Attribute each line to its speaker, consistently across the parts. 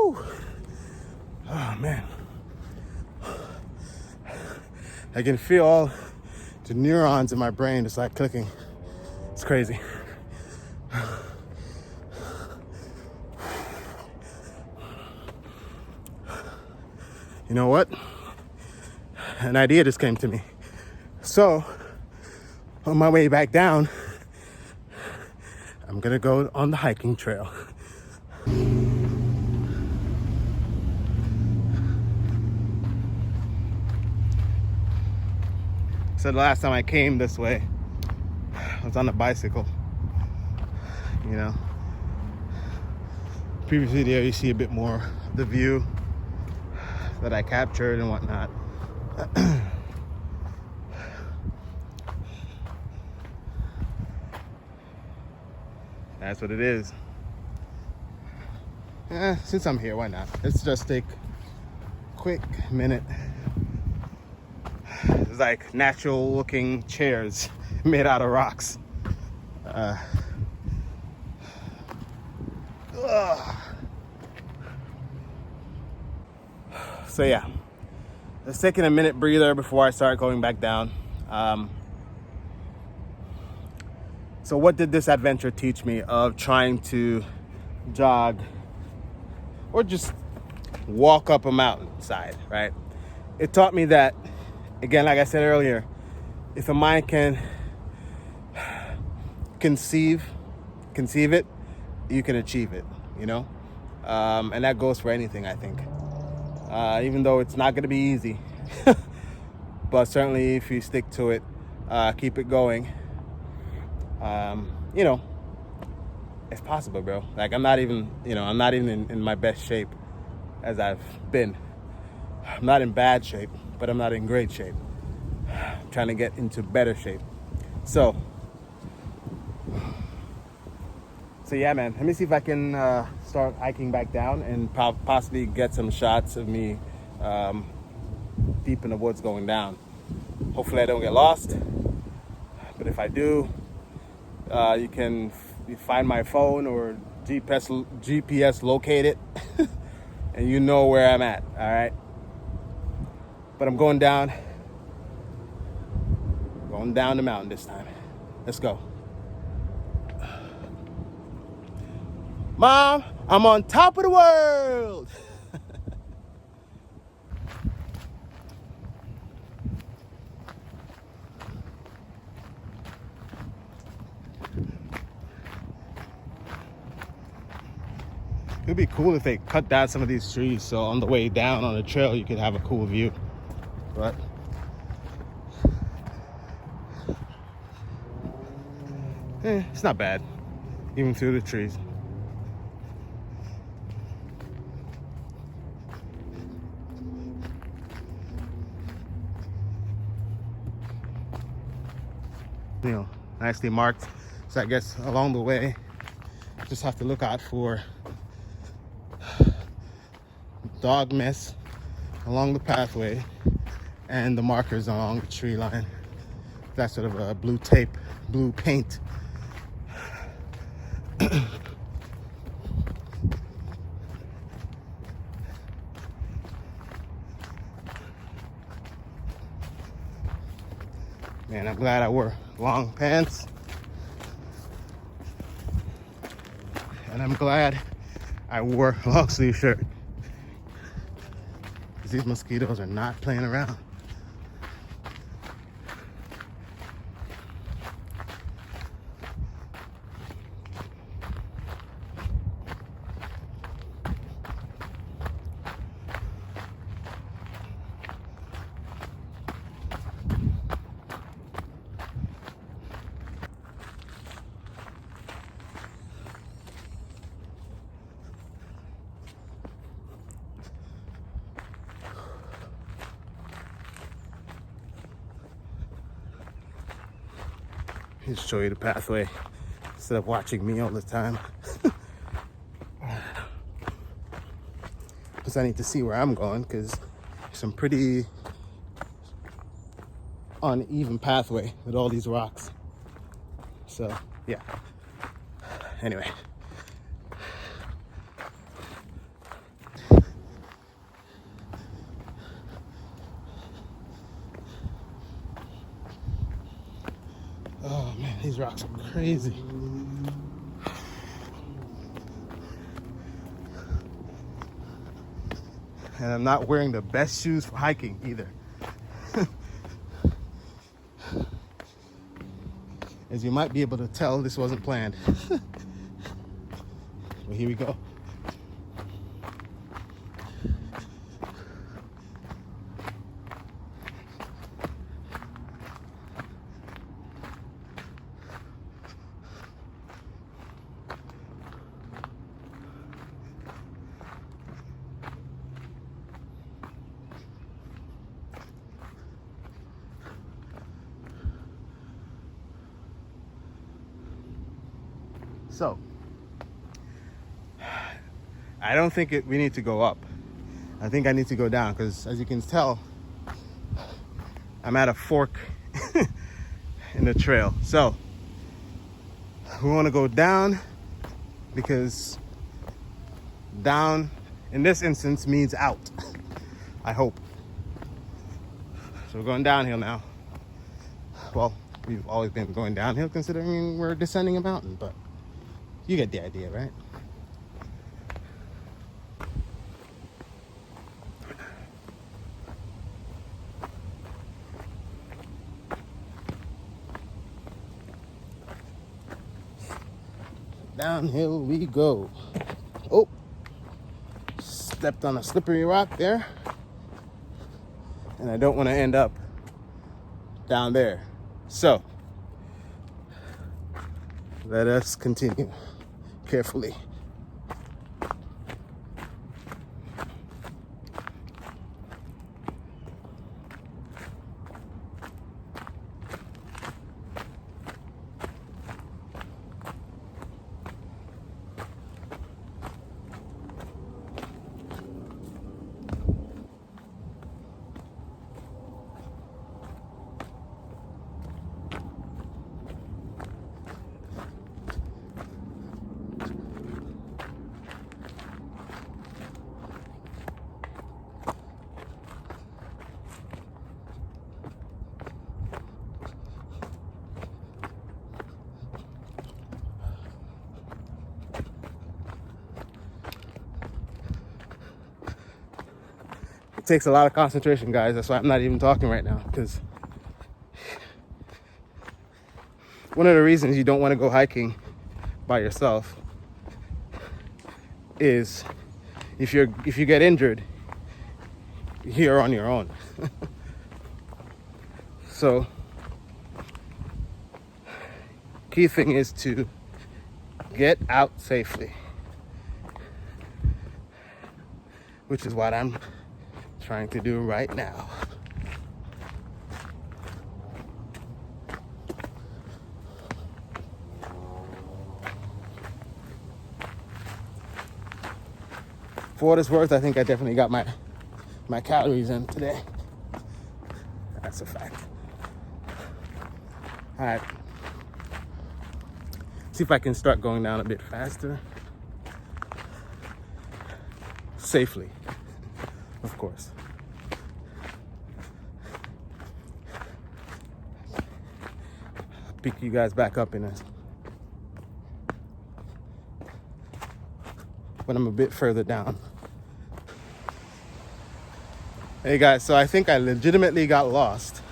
Speaker 1: Woo! Oh man. I can feel all the neurons in my brain just like clicking. It's crazy. You know what? An idea just came to me. So, on my way back down, I'm gonna go on the hiking trail. So the last time I came this way, I was on a bicycle. You know, previous video you see a bit more of the view that I captured and whatnot. That's what it is. Since I'm here, why not? Let's just take a quick minute. It's like natural looking chairs made out of rocks. So yeah, just taking a minute breather before I start going back down. So what did this adventure teach me of trying to jog or just walk up a mountainside, right? It taught me that, again, like I said earlier, if a mind can conceive it, you can achieve it, you know? And that goes for anything, I think. Even though it's not gonna be easy, but certainly if you stick to it, keep it going, you know, it's possible, bro. Like I'm not even in my best shape as I've been. I'm not in bad shape, but I'm not in great shape. I'm trying to get into better shape. So yeah, man, let me see if I can start hiking back down and possibly get some shots of me deep in the woods going down. Hopefully I don't get lost, but if I do, you can find my phone or GPS locate it and you know where I'm at, all right? But I'm going down the mountain this time. Let's go. Mom, I'm on top of the world. It'd be cool if they cut down some of these trees so on the way down on the trail you could have a cool view. But it's not bad, even through the trees. You know, nicely marked. So I guess along the way, just have to look out for dog mess along the pathway and the markers along the tree line. That sort of a blue paint. Man, I'm glad I wore long pants. And I'm glad I wore a long sleeve shirt. Because these mosquitoes are not playing around. Just show you the pathway instead of watching me all the time. Because I need to see where I'm going, because there's some pretty uneven pathway with all these rocks. So yeah, anyway, these rocks are crazy. And I'm not wearing the best shoes for hiking either. As you might be able to tell, this wasn't planned. Well, here we go. So, I don't think we need to go up. I think I need to go down because, as you can tell, I'm at a fork in the trail. So, we want to go down because down in this instance means out. I hope. So we're going downhill now. Well, we've always been going downhill considering we're descending a mountain, but you get the idea, right? Downhill we go. Oh, stepped on a slippery rock there. And I don't want to end up down there. So, let us continue carefully. It takes a lot of concentration, guys. That's why I'm not even talking right now, because one of the reasons you don't want to go hiking by yourself is if you get injured, you're on your own. So key thing is to get out safely, which is what I'm trying to do right now. For what it's worth, I think I definitely got my calories in today. That's a fact. All right. See if I can start going down a bit faster. Safely, of course. I'll pick you guys back up when I'm a bit further down. Hey guys, so I think I legitimately got lost.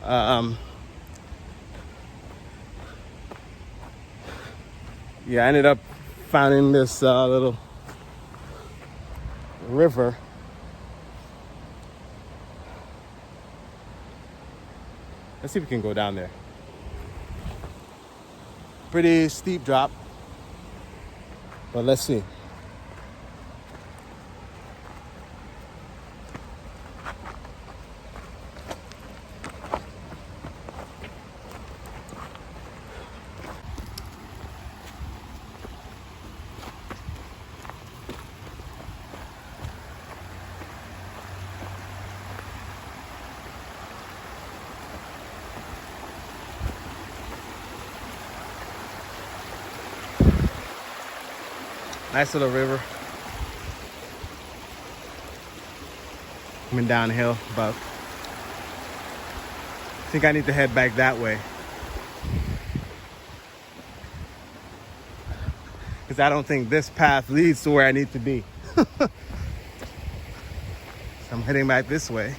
Speaker 1: Yeah, I ended up finding this little river. Let's see if we can go down there. Pretty steep drop, but let's see. Nice little river. Coming downhill, but I think I need to head back that way. because I don't think this path leads to where I need to be. So I'm heading back this way.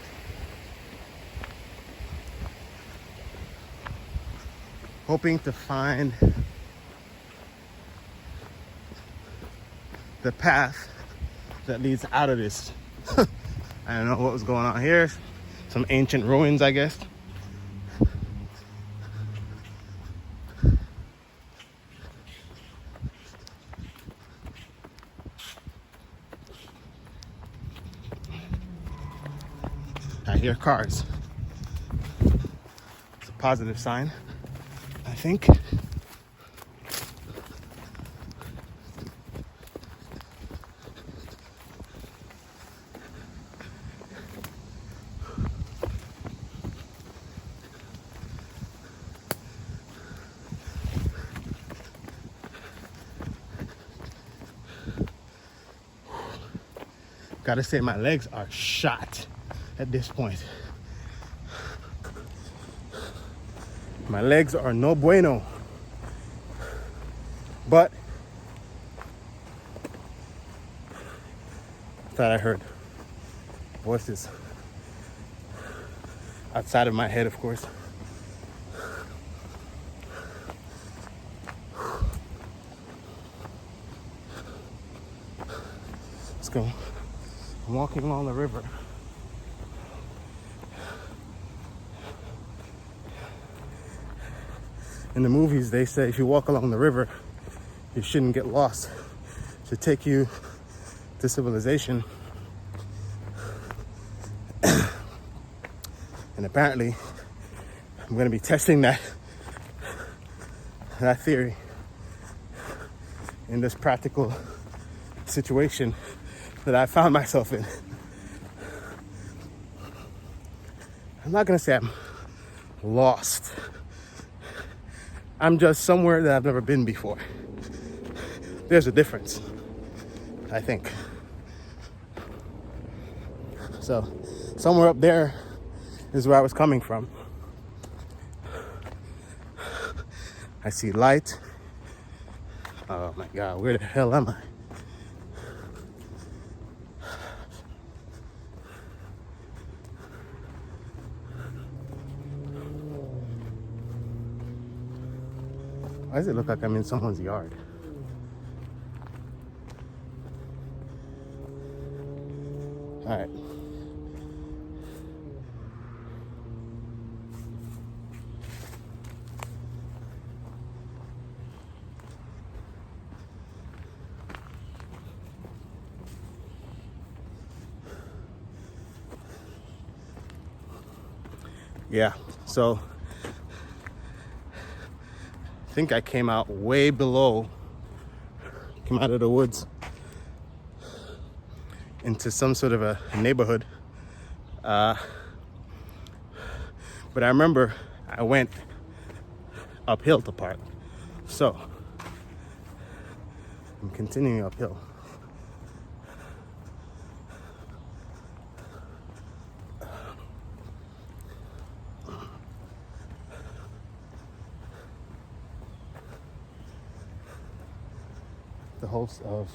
Speaker 1: Hoping to find the path that leads out of this. I don't know what was going on here. Some ancient ruins, I guess. I hear cars. It's a positive sign, I think. Gotta say, my legs are shot at this point. My legs are no bueno. But I thought I heard voices outside of my head, of course. Let's go. I'm walking along the river. In the movies, they say if you walk along the river, you shouldn't get lost. It should take you to civilization. And apparently, I'm going to be testing that theory in this practical situation that I found myself in. I'm not going to say I'm lost. I'm just somewhere that I've never been before. There's a difference, I think. So, somewhere up there is where I was coming from. I see light. Oh my God, where the hell am I? Why does it look like I'm in someone's yard? All right. Yeah, so I think I came out way below, came out of the woods into some sort of a neighborhood. But I remember I went uphill to park. So I'm continuing uphill. The host of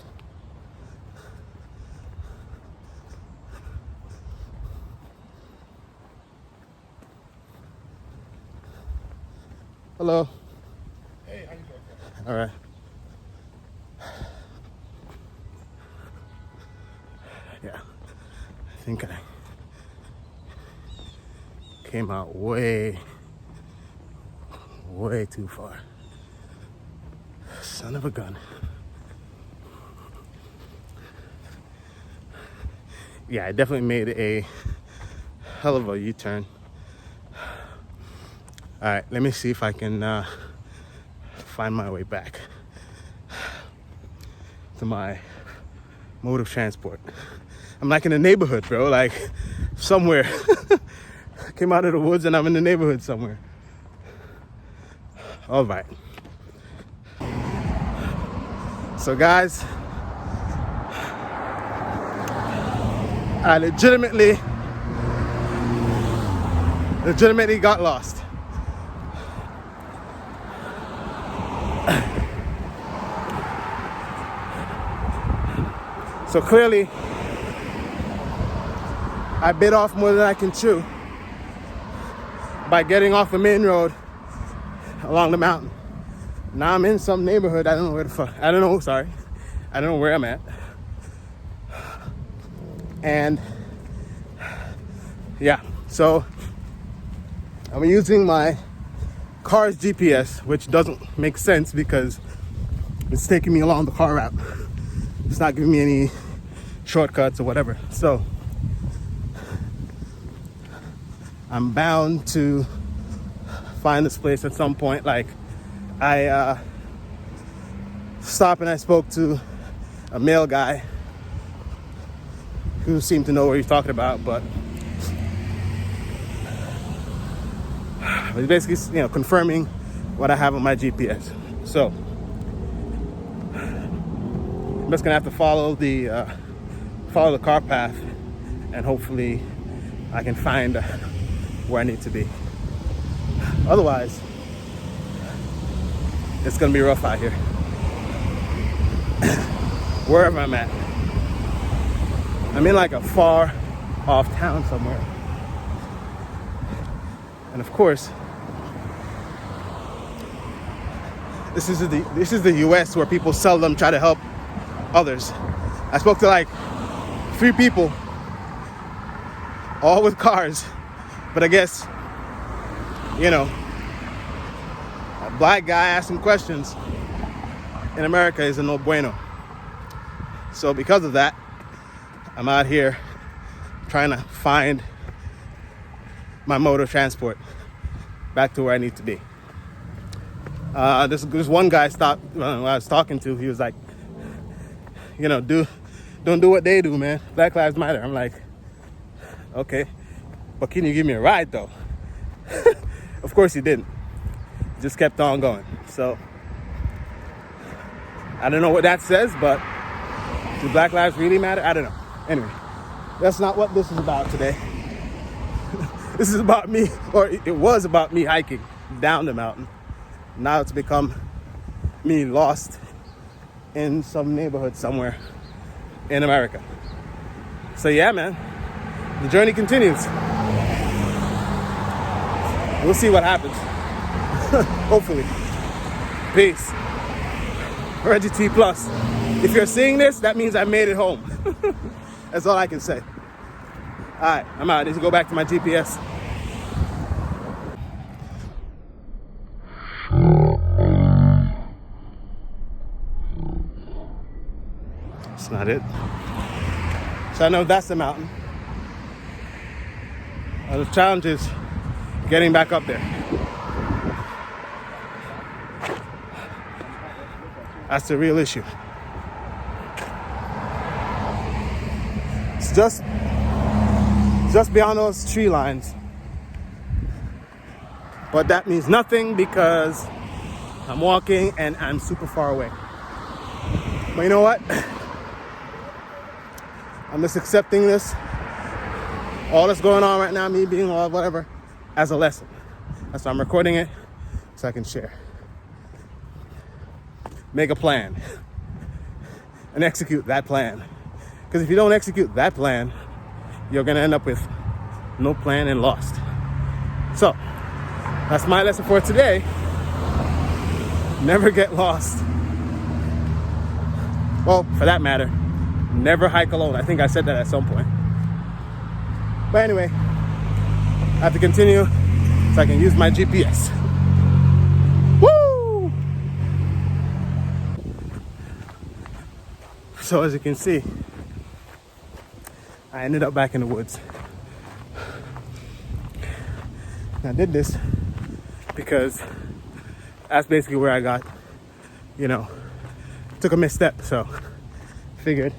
Speaker 1: Hello.
Speaker 2: Hey, how you doing?
Speaker 1: All right. Yeah, I think I came out way too far. Son of a gun. Yeah, I definitely made a hell of a U-turn. All right, let me see if I can find my way back to my mode of transport. I'm like in the neighborhood, bro, like somewhere. Came out of the woods and I'm in the neighborhood somewhere. All right. So guys, I legitimately got lost. So clearly, I bit off more than I can chew by getting off the main road along the mountain. Now I'm in some neighborhood. I don't know where the fuck. I don't know where I'm at. And yeah, so I'm using my car's GPS, which doesn't make sense because it's taking me along the car route. It's not giving me any shortcuts or whatever. So I'm bound to find this place at some point. Like, I stopped and I spoke to a male guy who seemed to know what he was talking about, but he's basically, confirming what I have on my GPS. So I'm just gonna have to follow the car path, and hopefully I can find where I need to be. Otherwise, it's gonna be rough out here. Wherever I'm at, I'm in like a far off town somewhere, and of course, this is the U.S. where people seldom try to help others. I spoke to like 3 people, all with cars, but I guess, a black guy asking questions in America is a no bueno. So because of that, I'm out here trying to find my mode of transport back to where I need to be. This one guy stopped when I was talking to. He was like, don't do what they do, man. Black Lives Matter. I'm like, okay, but can you give me a ride though? Of course he didn't. He just kept on going. So I don't know what that says, but do Black Lives really matter? I don't know. Anyway, that's not what this is about today. This is about me, or it was about me hiking down the mountain. Now it's become me lost in some neighborhood somewhere in America. So yeah, man, the journey continues. We'll see what happens. Hopefully. Peace. Reggie T Plus. If you're seeing this, that means I made it home. That's all I can say. All right, I'm out. I need to go back to my GPS. That's not it. So I know that's the mountain. The challenge is getting back up there. That's the real issue. It's just beyond those tree lines. But that means nothing because I'm walking and I'm super far away. But you know what? I'm just accepting this, all that's going on right now, me being all whatever, as a lesson. That's why I'm recording it, so I can share. Make a plan and execute that plan. Because if you don't execute that plan, you're gonna end up with no plan and lost. So that's my lesson for today. Never get lost. Well, for that matter, never hike alone. I think I said that at some point. But anyway, I have to continue so I can use my GPS. Woo! So as you can see, I ended up back in the woods. I did this because that's basically where I got, took a misstep. So figured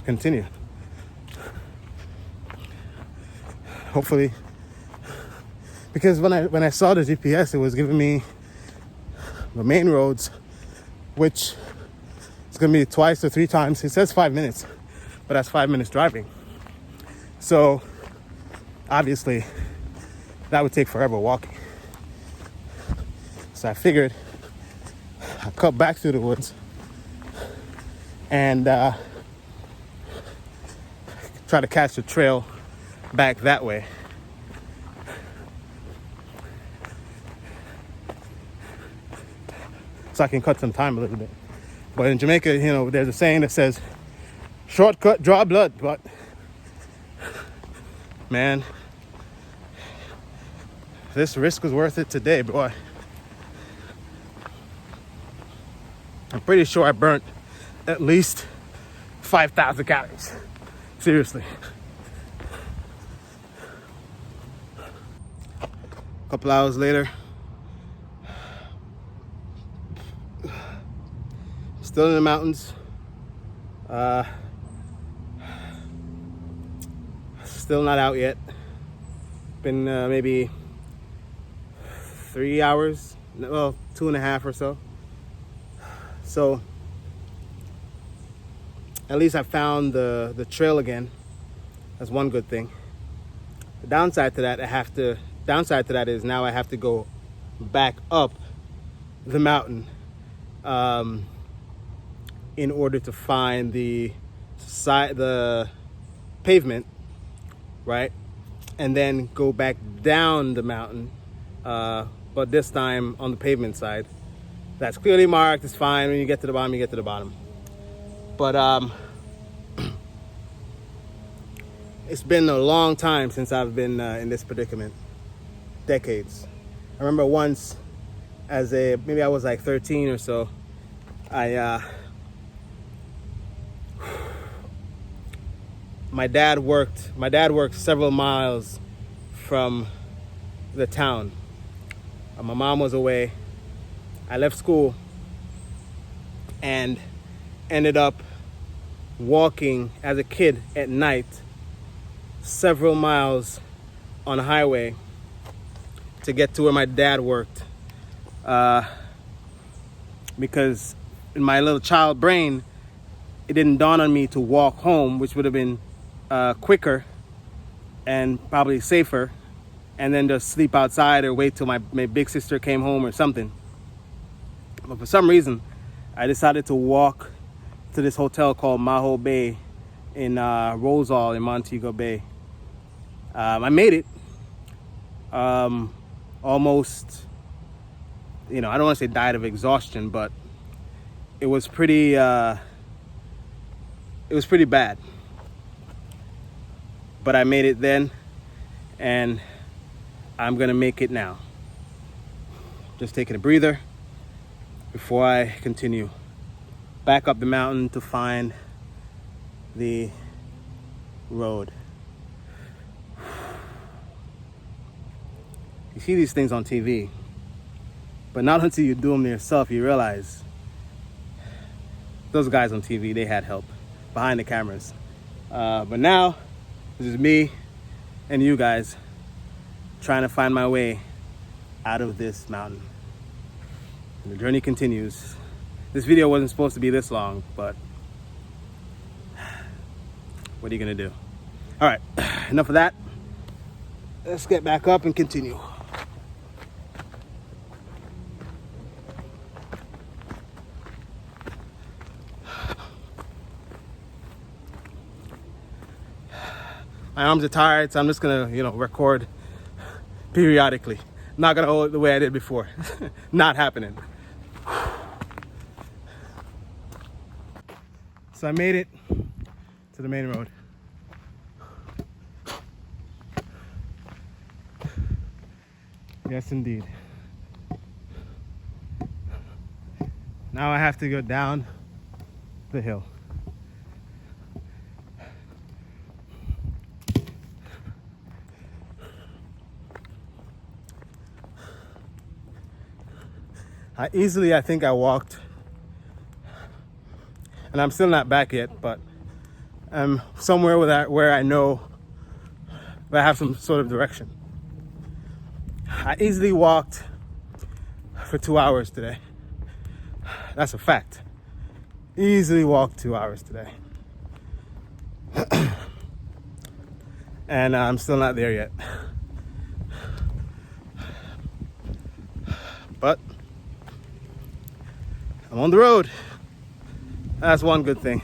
Speaker 1: continue. Hopefully, because when I saw the GPS, it was giving me the main roads, which is gonna be twice or 3 times. It says 5 minutes, but that's 5 minutes driving. So obviously that would take forever walking. So I figured I'd cut back through the woods and try to catch the trail back that way. So I can cut some time a little bit. But in Jamaica, you know, there's a saying that says, shortcut, draw blood. But, man, this risk was worth it today, boy. I'm pretty sure I burnt at least 5,000 calories. Seriously. A couple hours later, still in the mountains. Still not out yet. Been maybe 3 hours, well, 2.5 or so. So at least I found the trail again. That's one good thing. The downside to that is now I have to go back up the mountain in order to find the pavement, right? And then go back down the mountain, but this time on the pavement side. That's clearly marked, it's fine. When you get to the bottom, you get to the bottom. But it's been a long time since I've been in this predicament. Decades. I remember once maybe I was like 13 or so, my dad worked several miles from the town. My mom was away. I left school and ended up walking as a kid at night several miles on a highway to get to where my dad worked, because in my little child brain it didn't dawn on me to walk home, which would have been quicker and probably safer, and then just sleep outside or wait till my big sister came home or something. But for some reason, I decided to walk to this hotel called Maho Bay in Rosal in Montego Bay. I made it almost, I don't want to say died of exhaustion, but it was pretty bad. But I made it then, and I'm gonna make it now. Just taking a breather before I continue back up the mountain to find the road. You see these things on TV, but not until you do them yourself you realize those guys on TV, they had help behind the cameras. But now this is me and you guys trying to find my way out of this mountain. And the journey continues. This video wasn't supposed to be this long, but what are you gonna do? All right, enough of that. Let's get back up and continue. My arms are tired, so I'm just gonna, record periodically. Not gonna hold it the way I did before. Not happening. So I made it to the main road. Yes, indeed. Now I have to go down the hill. I think I walked, and I'm still not back yet, but I'm somewhere where I know that I have some sort of direction. I easily walked for 2 hours today. That's a fact. Easily walked 2 hours today. And I'm still not there yet. But I'm on the road. That's one good thing.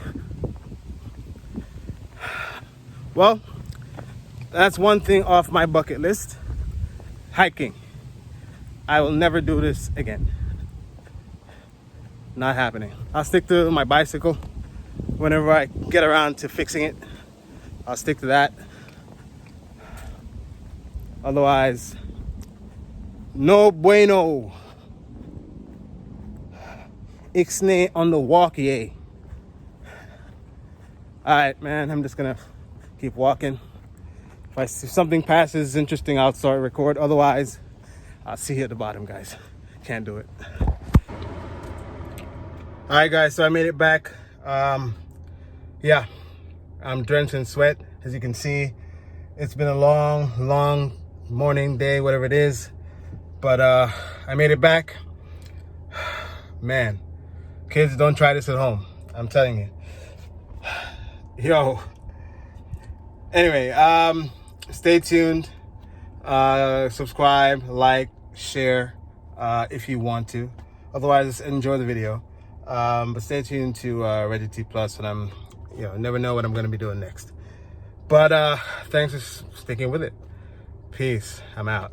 Speaker 1: Well, that's one thing off my bucket list. Hiking. I will never do this again. Not happening. I'll stick to my bicycle. Whenever I get around to fixing it, I'll stick to that. Otherwise, no bueno. Ixnay on the walkie. Alright, man, I'm just gonna keep walking. If something passes interesting, I'll start record. Otherwise, I'll see you at the bottom, guys. Can't do it. Alright, guys, so I made it back. Yeah, I'm drenched in sweat. As you can see, it's been a long morning, day, whatever it is. But I made it back. Man, kids, don't try this at home. I'm telling you. Yo. Anyway, stay tuned. Subscribe, like, share if you want to. Otherwise, enjoy the video. But stay tuned to Ready T Plus when I'm, never know what I'm going to be doing next. But thanks for sticking with it. Peace. I'm out.